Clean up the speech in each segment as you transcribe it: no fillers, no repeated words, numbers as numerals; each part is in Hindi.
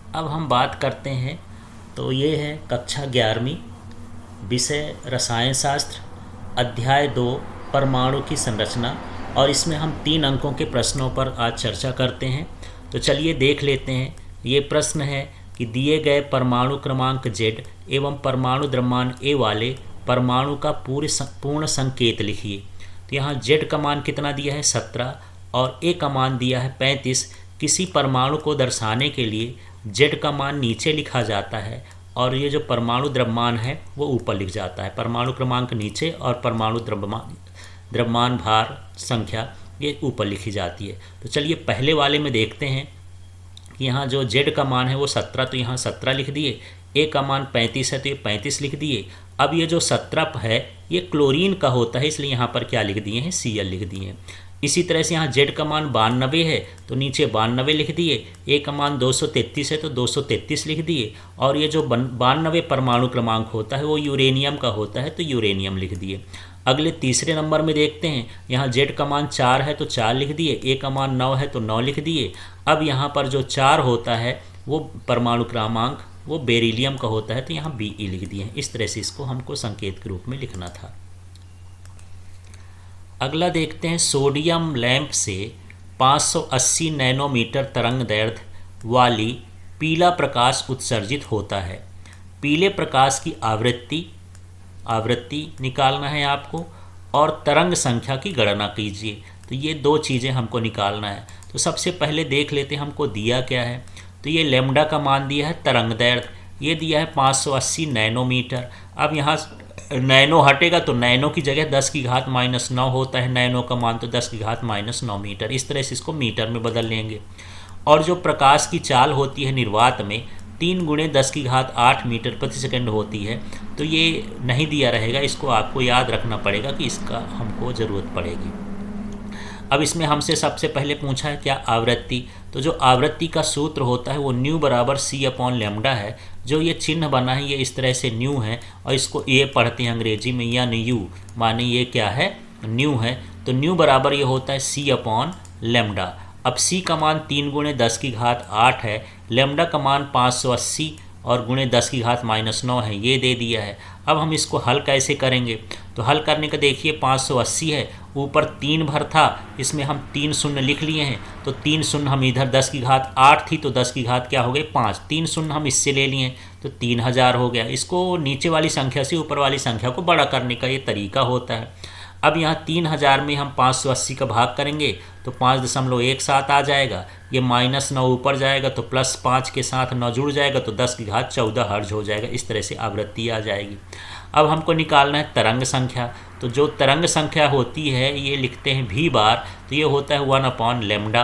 अब हम बात करते हैं, तो ये है कक्षा 11वीं, विषय रसायन शास्त्र, अध्याय 2, परमाणु की संरचना। और इसमें हम 3 अंकों के प्रश्नों पर आज चर्चा करते हैं। तो चलिए देख लेते हैं। ये प्रश्न है कि दिए गए परमाणु क्रमांक Z एवं परमाणु द्रव्यमान A वाले परमाणु का पूर्ण संकेत लिखिए। तो यहाँ Z का मान कितना दिया है 17 और A का मान दिया है 35। किसी परमाणु को दर्शाने के लिए Z का मान नीचे लिखा जाता है और ये जो परमाणु द्रव्यमान है वो ऊपर लिख जाता है। परमाणु क्रमांक नीचे और परमाणु द्रव्यमान भार संख्या ये ऊपर लिखी जाती है। तो चलिए पहले वाले में देखते हैं कि यहाँ जो Z का मान है वो 17, तो यहाँ 17 लिख दिए। A का मान 35 है तो ये 35 लिख दिए। अब ये जो 17 है ये क्लोरीन का होता है, इसलिए यहाँ पर क्या लिख दिए हैं, Cl लिख दिए हैं। इसी तरह से यहाँ Z का मान 92 है तो नीचे 92 लिख दिए। A का मान 233 है तो 233 लिख दिए। और ये जो 92 परमाणु क्रमांक होता है वो यूरेनियम का होता है तो यूरेनियम लिख दिए। अगले तीसरे नंबर में देखते हैं, यहाँ Z का मान 4 है तो 4 लिख दिए। A का मान 9 है तो 9 लिख दिए। अब यहाँ पर जो 4 होता है वो परमाणु क्रमांक वो बेरिलियम का होता है तो यहाँ Be लिख दिए हैं। इस तरह से इसको हमको संकेत के रूप में लिखना था। अगला देखते हैं, सोडियम लैंप से 580 नैनोमीटर तरंग दैर्ध्य वाली पीला प्रकाश उत्सर्जित होता है। पीले प्रकाश की आवृत्ति निकालना है आपको और तरंग संख्या की गणना कीजिए। तो ये 2 चीज़ें हमको निकालना है। तो सबसे पहले देख लेते हैं हमको दिया क्या है। तो ये लैम्डा का मान दिया है तरंग दैर्ध्य, ये दिया है 580 नैनोमीटर। अब यहाँ नैनो हटेगा तो नैनो की जगह 10 की घात -9 होता है नैनो का मान, तो 10 की घात -9 मीटर। इस तरह से इसको मीटर में बदल लेंगे। और जो प्रकाश की चाल होती है निर्वात में 3 × 10 की घात 8 मीटर प्रति सेकंड होती है। तो ये नहीं दिया रहेगा, इसको आपको याद रखना पड़ेगा कि इसका हमको ज़रूरत पड़ेगी। अब इसमें हमसे सबसे पहले पूछा है क्या आवृत्ति। तो जो आवृत्ति का सूत्र होता है वो न्यू बराबर C/λ है। जो ये चिन्ह बना है ये इस तरह से न्यू है और इसको ये पढ़ते हैं अंग्रेजी में यानी यू, माने ये क्या है, न्यू है। तो न्यू बराबर ये होता है C/λ। अब C का मान 3 × 10 की घात 8 है, लैम्डा का मान 580 और गुणे 10 की घात -9 है, ये दे दिया है। अब हम इसको हल कैसे करेंगे। तो हल करने का देखिए 580 है, ऊपर 3 भर था, इसमें हम 3 शून्य लिख लिए हैं। तो 3 शून्य हम इधर 10 की घात 8 थी तो 10 की घात क्या हो गई 5, 3 शून्य हम इससे ले लिए तो 3000 हो गया। इसको नीचे वाली संख्या से ऊपर वाली संख्या को बड़ा करने का ये तरीका होता है। अब यहाँ 3000 में हम 580 का भाग करेंगे तो 5.17 आ जाएगा। ये -9 ऊपर जाएगा तो +5 के साथ 9 जुड़ जाएगा तो 10 की घात 14 हर्ज हो जाएगा। इस तरह से आवृत्ति आ जाएगी। अब हमको निकालना है तरंग संख्या। तो जो तरंग संख्या होती है ये लिखते हैं V बार, तो ये होता है 1/λ।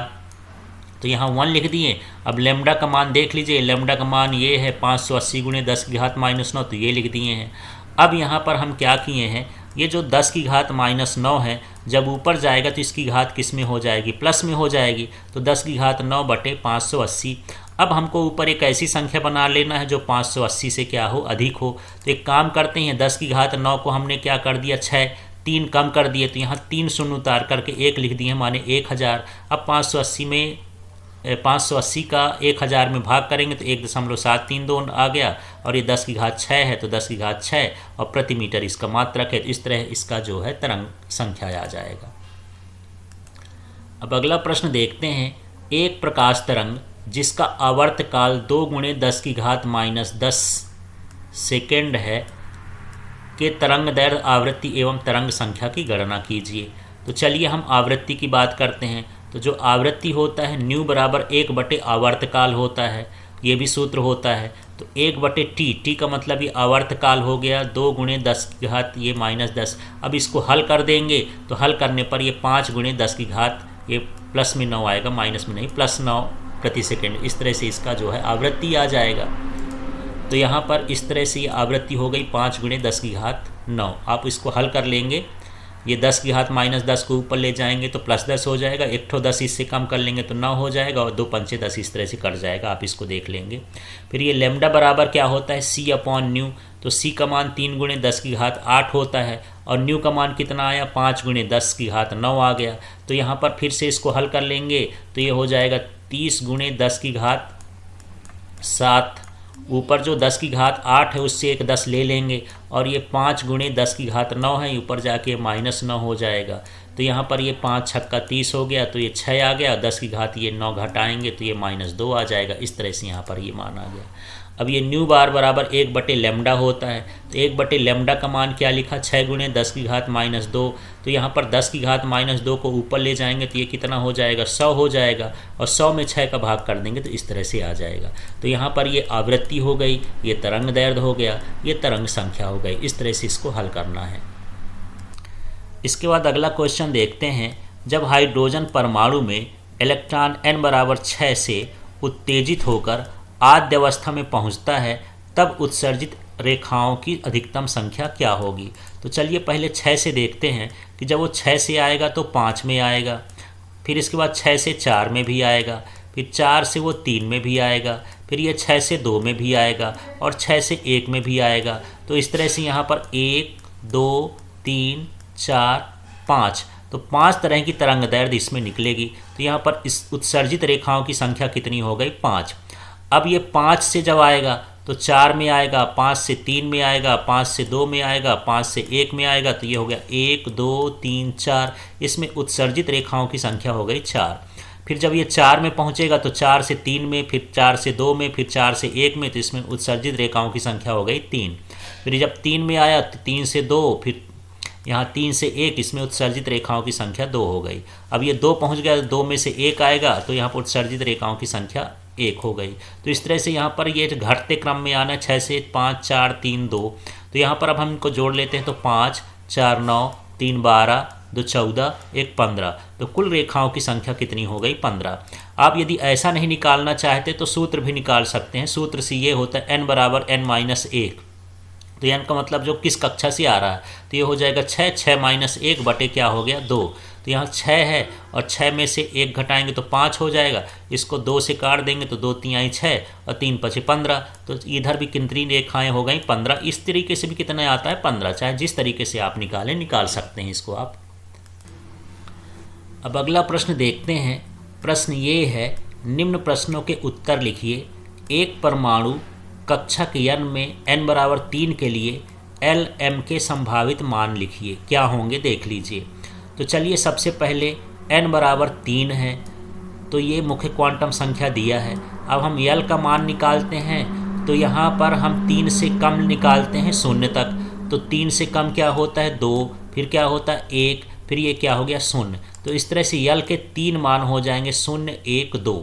तो यहाँ 1 लिख दिए। अब लैम्डा का मान देख लीजिए, लैम्डा का मान ये है 580 × 10 की घात -9, तो ये लिख दिए हैं। अब यहाँ पर हम क्या किए हैं, ये जो 10 की घात -9 है जब ऊपर जाएगा तो इसकी घात किस में हो जाएगी, प्लस में हो जाएगी। तो 10 की घात 9/580। अब हमको ऊपर एक ऐसी संख्या बना लेना है जो 580 से क्या हो, अधिक हो। तो एक काम करते हैं, 10 की घात 9 को हमने क्या कर दिया 6, 3 कम कर दिए तो यहाँ 3 शून्य उतार करके 1 लिख दिए, माने 1000। अब 580 का 1000 में भाग करेंगे तो 1.732 आ गया और ये 10 की घात 6 है तो 10 की घात 6 और प्रति मीटर इसका मात्रक है। तो इस तरह इसका जो है तरंग संख्या आ जाएगा। अब अगला प्रश्न देखते हैं, एक प्रकाश तरंग जिसका आवर्त काल 2 × 10 की घात -10 सेकेंड है के तरंग दैर्ध्य आवृत्ति एवं तरंग संख्या की गणना कीजिए। तो चलिए हम आवृत्ति की बात करते हैं। तो जो आवृत्ति होता है न्यू बराबर 1/आवर्तकाल होता है, ये भी सूत्र होता है। तो 1/t, टी का मतलब ये आवर्तकाल हो गया, 2 × 10 की घात ये -10। अब इसको हल कर देंगे तो हल करने पर ये 5 × 10 की घात ये प्लस में 9 आएगा, माइनस में नहीं, +9 प्रति सेकेंड। इस तरह से इसका जो है आवृत्ति आ जाएगा। तो यहाँ पर इस तरह से ये आवृत्ति हो गई 5 × 10 की घात 9। आप इसको हल कर लेंगे, ये 10 की घात -10 को ऊपर ले जाएंगे तो +10 हो जाएगा, 1 ठो 10 इससे कम कर लेंगे तो 9 हो जाएगा और 2 पंचे 10 इस तरह से कट जाएगा। आप इसको देख लेंगे। फिर ये लैम्डा बराबर क्या होता है C/न्यू। तो C का मान 3 × 10 की घात 8 होता है और न्यू का मान कितना आया 5 × 10 की घात 9 आ गया। तो यहाँ पर फिर से इसको हल कर लेंगे तो ये हो जाएगा 30 × 10 की घात 7, ऊपर जो 10 की घात 8 है उससे एक 10 ले लेंगे, और ये 5 गुणे 10 की घात 9 है, ऊपर जाके -9 हो जाएगा। तो यहाँ पर ये 5 छक्का 30 हो गया, तो ये 6 आ गया, 10 की घात ये 9 घटाएंगे तो ये -2 आ जाएगा। इस तरह से यहाँ पर ये मान आ गया। अब ये न्यू बार बराबर 1/λ होता है, तो 1/λ का मान क्या लिखा, 6 गुणे 10 की घात -2। तो यहाँ पर 10 की घात -2 को ऊपर ले जाएंगे तो ये कितना हो जाएगा, 100 हो जाएगा, और 100 में 6 का भाग कर देंगे तो इस तरह से आ जाएगा। तो यहाँ पर ये आवृत्ति हो गई, ये तरंग दैर्ध्य हो गया, ये तरंग संख्या हो गई। इस तरह से इसको हल करना है। इसके बाद अगला क्वेश्चन देखते हैं। जब हाइड्रोजन परमाणु में इलेक्ट्रॉन n बराबर 6 से उत्तेजित होकर आद्य अवस्था में पहुंचता है, तब उत्सर्जित रेखाओं की अधिकतम संख्या क्या होगी। तो चलिए पहले 6 से देखते हैं कि जब वो 6 से आएगा तो 5 में आएगा, फिर इसके बाद 6 से 4 में भी आएगा, फिर 4 से वो 3 में भी आएगा, फिर ये 6 से 2 में भी आएगा, और 6 से 1 में भी आएगा। तो इस तरह से यहाँ पर 1, 2, 3, 4, 5, तो 5 तरह की तरंग दैर्ध्य इसमें निकलेगी। तो यहाँ पर इस उत्सर्जित रेखाओं की संख्या कितनी हो गई, 5। अब ये 5 से जब आएगा तो 4 में आएगा, 5 से 3 में आएगा, 5 से 2 में आएगा, 5 से 1 में आएगा, तो ये हो गया 1, 2, 3, 4। इसमें उत्सर्जित रेखाओं की संख्या हो गई 4। फिर जब ये 4 में पहुंचेगा तो 4 से 3 में, फिर 4 से 2 में, फिर 4 से 1 में, तो इसमें उत्सर्जित रेखाओं की संख्या हो गई 3। फिर जब 3 में आया तो 3 से 2, फिर यहाँ 3 से 1, इसमें उत्सर्जित रेखाओं की संख्या 2 हो गई। अब ये 2 पहुँच गया, 2 में से 1 आएगा, तो यहाँ पर उत्सर्जित रेखाओं की संख्या 1 हो गई। तो इस तरह से यहाँ पर ये घटते क्रम में आना, 6 से 5, 4, 3, 2। तो यहाँ पर अब हम इनको जोड़ लेते हैं, तो 5, 4, 9, 3, 12, 2, 14, 1, 15। तो कुल रेखाओं की संख्या कितनी हो गई, 15। आप यदि ऐसा नहीं निकालना चाहते तो सूत्र भी निकाल सकते हैं। सूत्र से ये होता है n बराबर n-1। तो n का मतलब जो किस कक्षा से आ रहा है, तो ये हो जाएगा 6, 6 - 1 बटे क्या हो गया, 2। तो यहाँ 6 है, और 6 में से 1 घटाएंगे तो 5 हो जाएगा। इसको 2 से काट देंगे तो 2 3 6 और 3 5 15। तो इधर भी कितनी रेखाएं हो गई, 15। इस तरीके से भी कितना आता है, 15। चाहे जिस तरीके से आप निकाल सकते हैं इसको आप। अब अगला प्रश्न देखते हैं। प्रश्न ये है, निम्न प्रश्नों के उत्तर लिखिए। एक परमाणु कक्षक n में n बराबर 3 के लिए L m के संभावित मान लिखिए, क्या होंगे देख लीजिए। तो चलिए सबसे पहले n बराबर 3 है, तो ये मुख्य क्वांटम संख्या दिया है। अब हम L का मान निकालते हैं, तो यहाँ पर हम 3 से कम निकालते हैं 0 तक। तो 3 से कम क्या होता है, 2, फिर क्या होता है 1, फिर ये क्या हो गया 0। तो इस तरह से L के 3 मान हो जाएंगे 0, 1, 2।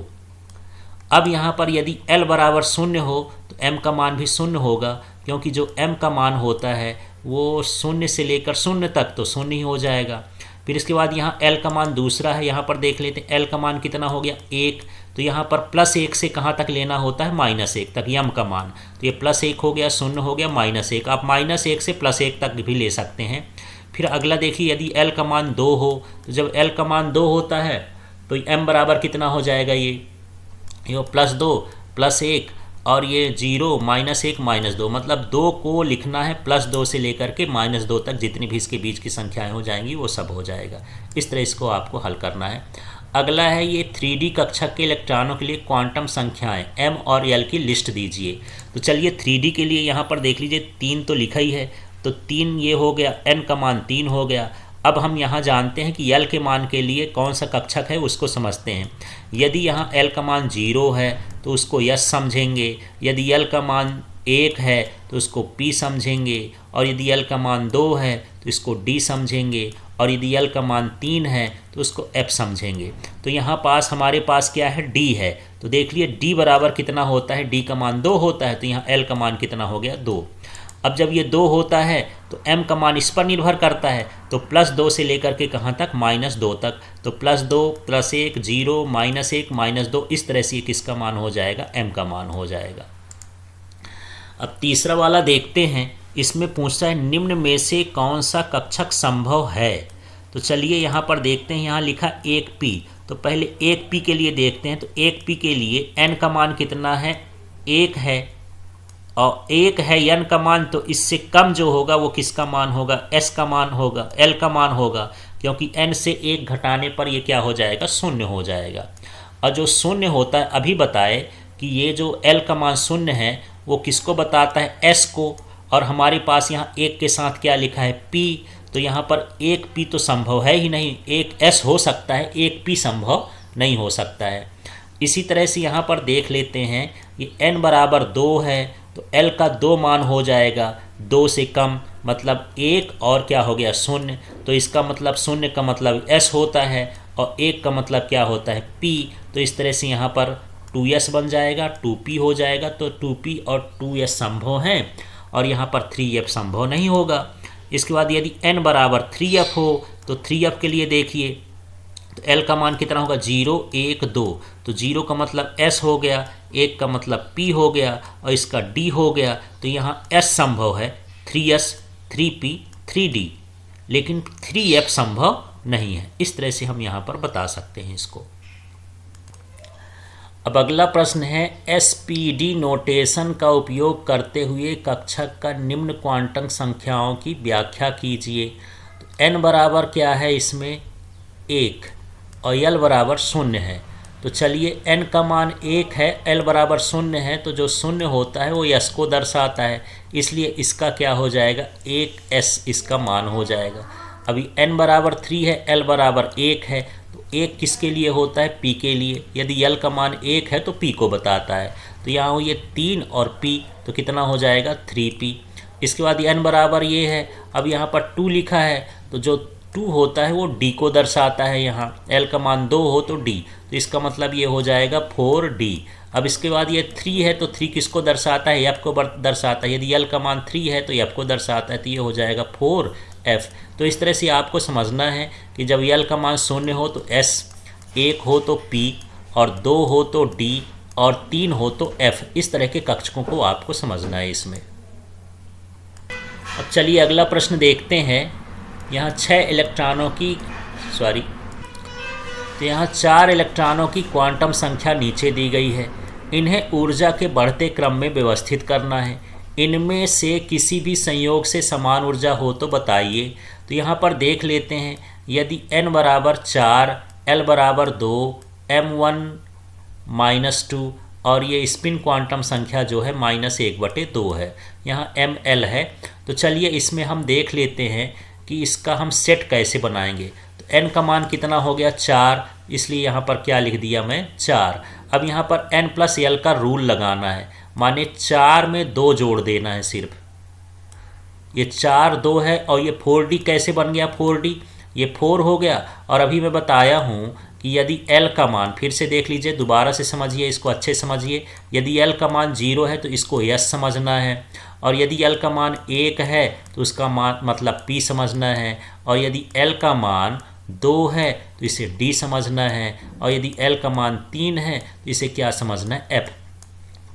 अब यहाँ पर यदि L बराबर 0 हो तो m का मान भी 0 होगा, क्योंकि जो m का मान होता है वो 0 से लेकर 0 तक तो 0 ही हो जाएगा। फिर इसके बाद यहाँ L का मान दूसरा है, यहाँ पर देख लेते हैं L का मान कितना हो गया, 1। तो यहाँ पर +1 से कहाँ तक लेना होता है, -1 तक m का मान। तो ये +1 हो गया, 0 हो गया, -1। आप -1 से +1 तक भी ले सकते हैं। फिर अगला देखिए, यदि L का मान 2 हो, तो जब L का मान 2 होता है तो m बराबर कितना हो जाएगा, ये +2 +1 और ये 0 -1 -2, मतलब 2 को लिखना है +2 से लेकर के -2 तक, जितनी भी इसके बीच की संख्याएं हो जाएंगी वो सब हो जाएगा। इस तरह इसको आपको हल करना है। अगला है ये 3D कक्षक के इलेक्ट्रॉनों के लिए क्वांटम संख्याएं m और l की लिस्ट दीजिए। तो चलिए 3D के लिए यहाँ पर देख लीजिए, 3 तो लिखा ही है, तो 3 ये हो गया, n का मान 3 हो गया। अब हम यहाँ जानते हैं कि L के मान के लिए कौन सा कक्षक है उसको समझते हैं। यदि यहाँ L का मान 0 है तो उसको S समझेंगे, यदि L का मान 1 है तो उसको P समझेंगे, और यदि L का मान 2 है तो इसको D समझेंगे, और यदि L का मान 3 है तो उसको F समझेंगे। तो यहाँ पास हमारे पास क्या है, D है। तो देख लिए D बराबर कितना होता है, D का मान 2 होता है, तो यहाँ L का मान कितना हो गया, 2। अब जब ये 2 होता है तो m का मान इस पर निर्भर करता है, तो +2 से लेकर के कहाँ तक, -2 तक। तो +2 +1 0 -1 -2, इस तरह से किसका मान हो जाएगा, m का मान हो जाएगा। अब तीसरा वाला देखते हैं। इसमें पूछता है निम्न में से कौन सा कक्षक संभव है। तो चलिए यहाँ पर देखते हैं, यहाँ लिखा 1p। तो पहले 1p के लिए देखते हैं। तो 1p के लिए n का मान कितना है, 1 है, और 1 है n का मान, तो इससे कम जो होगा वो किसका मान होगा, s का मान होगा, l का मान होगा, क्योंकि n से 1 घटाने पर ये क्या हो जाएगा, 0 हो जाएगा। और जो 0 होता है, अभी बताए कि ये जो L का मान 0 है वो किसको बताता है, S को, और हमारे पास यहाँ 1 के साथ क्या लिखा है, P। तो यहाँ पर एक P तो संभव है ही नहीं, एक S हो सकता है, एक P संभव नहीं हो सकता है। इसी तरह से यहाँ पर देख लेते हैं, ये n बराबर 2 है तो L का 2 मान हो जाएगा 2 से कम, मतलब 1 और क्या हो गया 0। तो इसका मतलब 0 का मतलब S होता है और 1 का मतलब क्या होता है, P। तो इस तरह से यहाँ पर 2S बन जाएगा, 2P हो जाएगा। तो 2P और 2S संभव हैं और यहाँ पर 3F संभव नहीं होगा। इसके बाद यदि n बराबर 3F हो तो 3F के लिए देखिए, तो L का मान कितना होगा, 0 1 2। तो 0 का मतलब S हो गया, 1 का मतलब P हो गया और इसका D हो गया। तो यहाँ S संभव है, 3S 3P 3D, लेकिन 3F संभव नहीं है। इस तरह से हम यहाँ पर बता सकते हैं इसको। अब अगला प्रश्न है, SPD नोटेशन का उपयोग करते हुए कक्षक का निम्न क्वांटम संख्याओं की व्याख्या कीजिए। तो n बराबर क्या है इसमें 1 और L बराबर 0 है। तो चलिए n का मान 1 है, L बराबर 0 है, तो जो 0 होता है वो S को दर्शाता है, इसलिए इसका क्या हो जाएगा, 1S इसका मान हो जाएगा। अभी n बराबर 3 है, L बराबर 1 है, तो 1 किसके लिए होता है, P के लिए। यदि L का मान 1 है तो P को बताता है। तो यहाँ ये 3 और P, तो कितना हो जाएगा 3P। इसके बाद n बराबर ये है, अब यहाँ पर 2 लिखा है, तो जो 2 होता है वो D को दर्शाता है। यहाँ L का मान 2 हो तो D, तो इसका मतलब ये हो जाएगा 4D। अब इसके बाद ये 3 है, तो 3 किसको दर्शाता है, F को दर्शाता है। यदि L का मान 3 है तो F को दर्शाता है, तो ये हो जाएगा 4F। तो इस तरह से आपको समझना है कि जब L का मान 0 हो तो S, 1 हो तो P और 2 हो तो D और 3 हो तो F। इस तरह के कक्षकों को आपको समझना है इसमें। अब चलिए अगला प्रश्न देखते हैं। यहाँ 4 इलेक्ट्रॉनों की क्वांटम संख्या नीचे दी गई है। इन्हें ऊर्जा के बढ़ते क्रम में व्यवस्थित करना है। इनमें से किसी भी संयोग से समान ऊर्जा हो तो बताइए। तो यहाँ पर देख लेते हैं, यदि n बराबर 4, L बराबर 2, m1-2 और ये स्पिन क्वांटम संख्या जो है -1/2 है, यहाँ ml है। तो चलिए इसमें हम देख लेते हैं कि इसका हम सेट कैसे बनाएंगे। तो n का मान कितना हो गया 4, इसलिए यहाँ पर क्या लिख दिया मैं 4। अब यहाँ पर n + l का रूल लगाना है, माने 4 में 2 जोड़ देना है सिर्फ। ये 4 2 है और ये 4D कैसे बन गया 4D, ये 4 हो गया। और अभी मैं बताया हूँ कि यदि L का मान, फिर से देख लीजिए, दोबारा से समझिए, इसको अच्छे समझिए। यदि L का मान 0 है तो इसको S समझना है, और यदि L का मान 1 है तो उसका मान मतलब P समझना है, और यदि L का मान 2 है तो इसे D समझना है, और यदि L का मान 3 है तो इसे क्या समझना है F।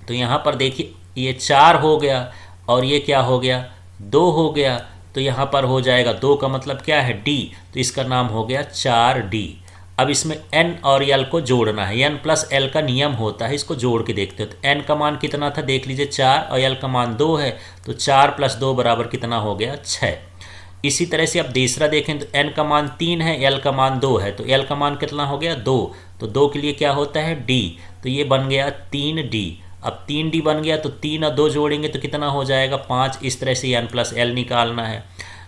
तो यहाँ पर देखिए ये 4 हो गया और ये क्या हो गया 2 हो गया। तो यहाँ पर हो जाएगा 2 का मतलब क्या है D, तो इसका नाम हो गया 4D। अब इसमें n और l को जोड़ना है, n + l का नियम होता है, इसको जोड़ के देखते हो। तो n का मान कितना था देख लीजिए 4 और l का मान 2 है, तो 4 + 2 बराबर कितना हो गया 6। इसी तरह से अब तीसरा देखें तो n का मान 3 है, l का मान 2 है, तो l का मान कितना हो गया 2, तो 2 के लिए क्या होता है D, तो ये बन गया 3D। अब 3D बन गया तो 3 और 2 जोड़ेंगे तो कितना हो जाएगा 5। इस तरह से n + l निकालना है।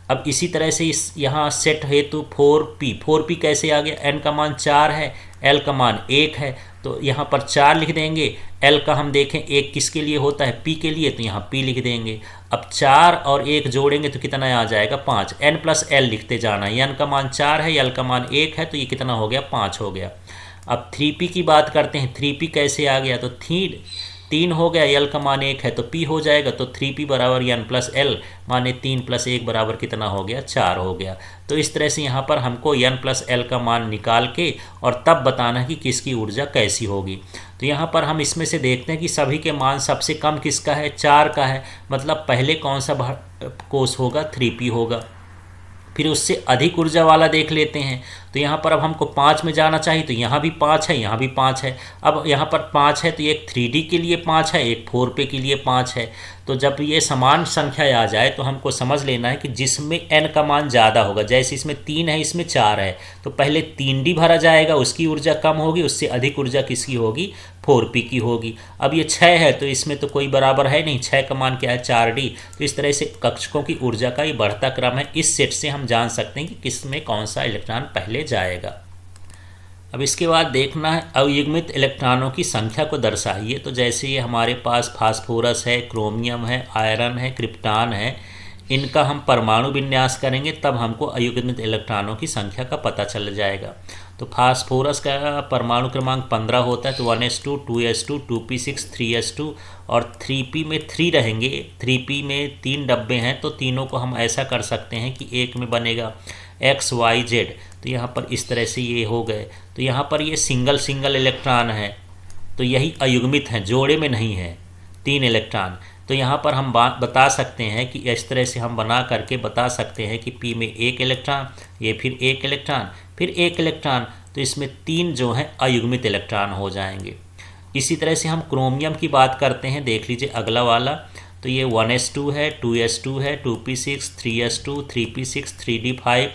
अब इसी तरह से इस यहाँ सेट हेतु 4P कैसे आ गया, n का मान 4 है, l का मान 1 है, तो यहाँ पर 4 लिख देंगे। l का हम देखें 1 किसके लिए होता है P के लिए, तो यहाँ P लिख देंगे। अब 4 और 1 जोड़ेंगे तो कितना आ जाएगा 5। n + l लिखते जाना है, n का मान 4 है, l का मान 1 है, तो ये कितना हो गया 5 हो गया। अब 3P की बात करते हैं, 3P कैसे आ गया, तो 3 हो गया, l का मान 1 है तो P हो जाएगा, तो 3P बराबर n + l, माने 3 + 1 बराबर कितना हो गया 4 हो गया। तो इस तरह से यहाँ पर हमको n + l का मान निकाल के और तब बताना है कि किसकी ऊर्जा कैसी होगी। तो यहाँ पर हम इसमें से देखते हैं कि सभी के मान सबसे कम किसका है 4 का है, मतलब पहले कौन सा कोष होगा 3P होगा। फिर उससे अधिक ऊर्जा वाला देख लेते हैं, तो यहाँ पर अब हमको 5 में जाना चाहिए, तो यहाँ भी 5 है, यहाँ भी 5 है। अब यहाँ पर 5 है तो एक 3D के लिए 5 है, एक 4P के लिए 5 है। तो जब ये समान संख्या आ जाए तो हमको समझ लेना है कि जिसमें n का मान ज़्यादा होगा, जैसे इसमें 3 है, इसमें 4 है, तो पहले 3D भरा जाएगा, उसकी ऊर्जा कम होगी, उससे अधिक ऊर्जा किसकी होगी, 4P की होगी। अब ये 6 है तो इसमें तो कोई बराबर है नहीं, 6 का मान क्या है, 4D। तो इस तरह से कक्षकों की ऊर्जा का ये बढ़ता क्रम है। इस सेट से हम जान सकते हैं कि किस में कौन सा इलेक्ट्रॉन पहले जाएगा। अब इसके बाद देखना है अयुग्मित इलेक्ट्रॉनों की संख्या को दर्शाइए। तो जैसे ये हमारे पास फास्फोरस है, क्रोमियम है, आयरन है, क्रिप्टॉन है, इनका हम परमाणु विन्यास करेंगे तब हमको अयुग्मित इलेक्ट्रॉनों की संख्या का पता चल जाएगा। तो फास्फोरस का परमाणु क्रमांक 15 होता है, तो 1s2, 2s2, 2p6, 3s2 और 3p में 3 रहेंगे। 3p में 3 डब्बे हैं तो तीनों को हम ऐसा कर सकते हैं कि एक में बनेगा XYZ। तो यहाँ पर इस तरह से ये हो गए। तो यहाँ पर ये सिंगल इलेक्ट्रॉन है, तो यही अयुग्मित हैं, जोड़े में नहीं है 3 इलेक्ट्रॉन। तो यहाँ पर हम बता सकते हैं कि इस तरह से हम बना करके बता सकते हैं कि P में 1 इलेक्ट्रॉन, ये फिर 1 इलेक्ट्रॉन, फिर 1 इलेक्ट्रॉन, तो इसमें 3 जो हैं अयुग्मित इलेक्ट्रॉन हो जाएंगे। इसी तरह से हम क्रोमियम की बात करते हैं, देख लीजिए अगला वाला। तो ये 1s2 है, 2s2 है, 2p6, 3s2, 3p6, 3d5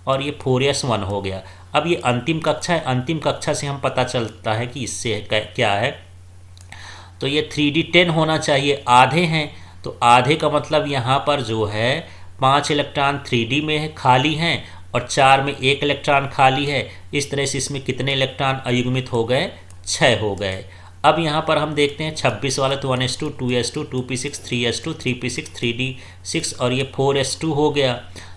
और ये 4s1 हो गया। अब ये अंतिम कक्षा है, अंतिम कक्षा से हम पता चलता है कि इससे क्या है। तो ये 3d10 होना चाहिए, आधे हैं, तो आधे का मतलब यहाँ पर जो है 5 इलेक्ट्रॉन 3D में है, खाली हैं, और 4 में 1 इलेक्ट्रॉन खाली है। इस तरह से इसमें कितने इलेक्ट्रॉन अयुग्मित हो गए, 6 हो गए। अब यहाँ पर हम देखते हैं 26 वाला, तो 1s2, 2s2, 2p6, 3s2, 3p6, 3d6 और ये 4s2 हो गया।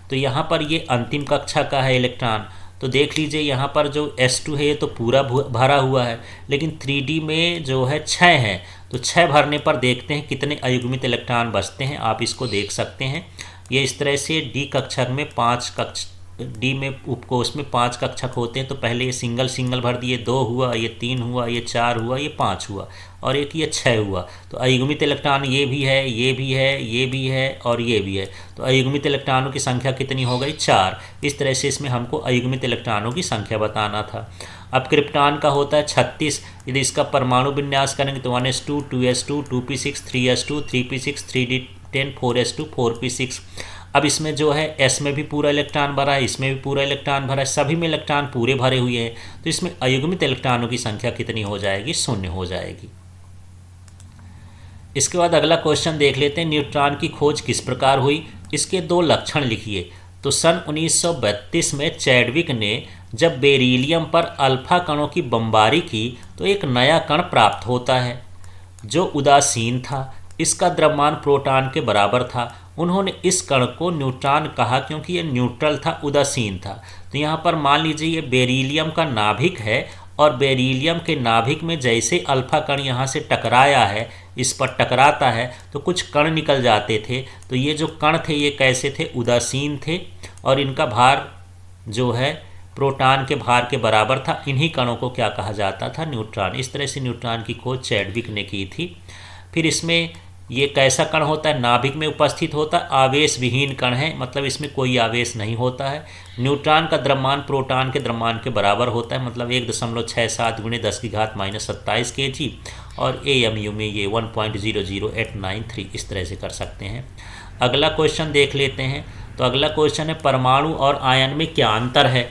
तो यहाँ पर ये अंतिम कक्षा का है इलेक्ट्रॉन। तो देख लीजिए यहाँ पर जो S2 है ये तो पूरा भरा हुआ है, लेकिन 3D में जो है 6 है, तो 6 भरने पर देखते हैं कितने अयुग्मित इलेक्ट्रॉन बचते हैं। आप इसको देख सकते हैं। ये इस तरह से D कक्षक में 5 D में उपकोष में 5 कक्षक होते हैं। तो पहले ये सिंगल भर दिए, 2 हुआ, ये 3 हुआ, ये 4 हुआ, ये 5 हुआ और एक ये 6 हुआ। तो अयुग्मित इलेक्ट्रॉन ये भी है, ये भी है, ये भी है और ये भी है। तो अयुग्मित इलेक्ट्रॉनों की संख्या कितनी हो गई, 4। इस तरह से इसमें हमको अयुग्मित इलेक्ट्रॉनों की संख्या बताना था। अब क्रिप्टॉन का होता है 36। यदि इसका परमाणु विन्यास करेंगे तो 1s2, 2s2, 2p6, 3s2, 3p6, 3d10, 4s2, 4p6। अब इसमें जो है S में भी पूरा इलेक्ट्रॉन भरा है, इसमें भी पूरा इलेक्ट्रॉन भरा है, सभी में इलेक्ट्रॉन पूरे भरे हुए हैं। तो इसमें अयुग्मित इलेक्ट्रॉनों की संख्या कितनी हो जाएगी, 0 हो जाएगी। इसके बाद अगला क्वेश्चन देख लेते हैं, न्यूट्रॉन की खोज किस प्रकार हुई, इसके 2 लक्षण लिखिए। तो सन 1932 में चैडविक ने जब बेरिलियम पर अल्फा कणों की बमबारी की तो एक नया कण प्राप्त होता है जो उदासीन था। इसका द्रव्यमान प्रोटॉन के बराबर था। उन्होंने इस कण को न्यूट्रॉन कहा क्योंकि ये न्यूट्रल था, उदासीन था। तो यहाँ पर मान लीजिए ये बेरिलियम का नाभिक है और बेरिलियम के नाभिक में जैसे अल्फा कण यहाँ से टकराया है, इस पर टकराता है तो कुछ कण निकल जाते थे। तो ये जो कण थे ये कैसे थे, उदासीन थे और इनका भार जो है प्रोटॉन के भार के बराबर था। इन्हीं कणों को क्या कहा जाता था, न्यूट्रॉन। इस तरह से न्यूट्रॉन की खोज चैडविक ने की थी। फिर इसमें ये कैसा कण होता है, नाभिक में उपस्थित होता है, आवेश विहीन कण है, मतलब इसमें कोई आवेश नहीं होता है। न्यूट्रॉन का द्रव्यमान प्रोटॉन के द्रव्यमान के बराबर होता है, मतलब 1.67 × 10⁻⁻27 kg और AMU में ये 1.00893 इस तरह से कर सकते हैं। अगला क्वेश्चन देख लेते हैं। तो अगला क्वेश्चन है परमाणु और आयन में क्या अंतर है।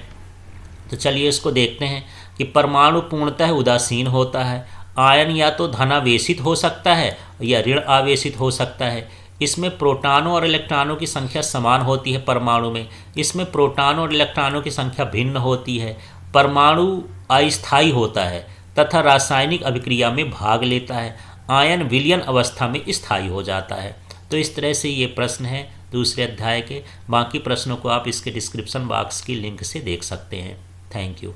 तो चलिए इसको देखते हैं कि परमाणु पूर्णतः उदासीन होता है, आयन या तो धनावेशित हो सकता है या ऋण आवेशित हो सकता है। इसमें प्रोटॉनों और इलेक्ट्रॉनों की संख्या समान होती है परमाणु में, इसमें प्रोटॉनों और इलेक्ट्रॉनों की संख्या भिन्न होती है। परमाणु अस्थायी होता है तथा रासायनिक अभिक्रिया में भाग लेता है। आयन विलयन अवस्था में स्थायी हो जाता है। तो इस तरह से ये प्रश्न है दूसरे अध्याय के। बाकी प्रश्नों को आप इसके डिस्क्रिप्शन बॉक्स की लिंक से देख सकते हैं। Thank you.